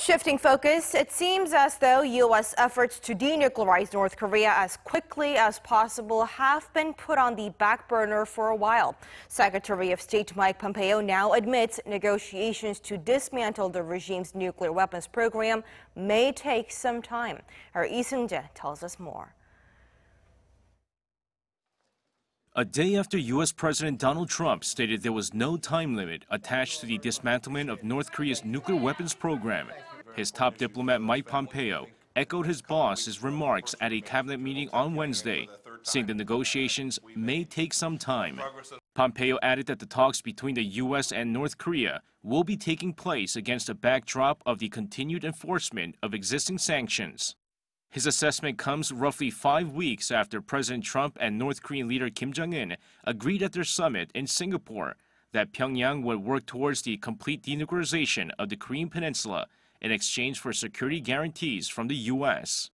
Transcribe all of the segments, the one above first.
Shifting focus, it seems as though U.S. efforts to denuclearize North Korea as quickly as possible have been put on the back burner for a while. Secretary of State Mike Pompeo now admits negotiations to dismantle the regime's nuclear weapons program may take some time. Our Lee Seung-jae tells us more. A day after U.S. President Donald Trump stated there was no time limit attached to the dismantlement of North Korea's nuclear weapons program, his top diplomat Mike Pompeo echoed his boss's remarks at a cabinet meeting on Wednesday, saying the negotiations may take some time. Pompeo added that the talks between the U.S. and North Korea will be taking place against a backdrop of the continued enforcement of existing sanctions. His assessment comes roughly 5 weeks after President Trump and North Korean leader Kim Jong-un agreed at their summit in Singapore that Pyongyang would work towards the complete denuclearization of the Korean Peninsula in exchange for security guarantees from the U.S.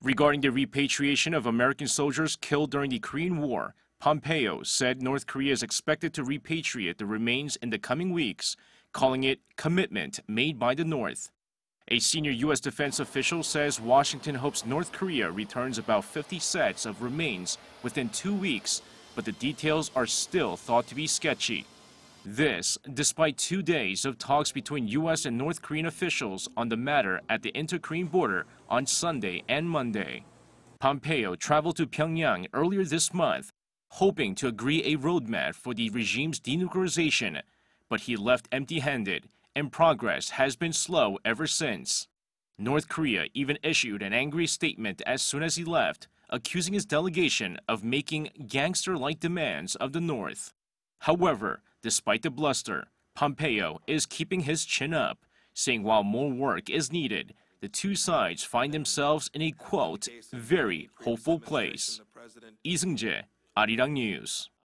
Regarding the repatriation of American soldiers killed during the Korean War, Pompeo said North Korea is expected to repatriate the remains in the coming weeks, calling it commitment made by the North. A senior U.S. defense official says Washington hopes North Korea returns about 50 sets of remains within 2 weeks, but the details are still thought to be sketchy. This, despite 2 days of talks between U.S. and North Korean officials on the matter at the inter-Korean border on Sunday and Monday. Pompeo traveled to Pyongyang earlier this month, hoping to agree a roadmap for the regime's denuclearization, but he left empty-handed, and progress has been slow ever since. North Korea even issued an angry statement as soon as he left, accusing his delegation of making gangster-like demands of the North. However, despite the bluster, Pompeo is keeping his chin up, saying while more work is needed, the two sides find themselves in a, quote, very hopeful place. Lee Seung-jae, Arirang News.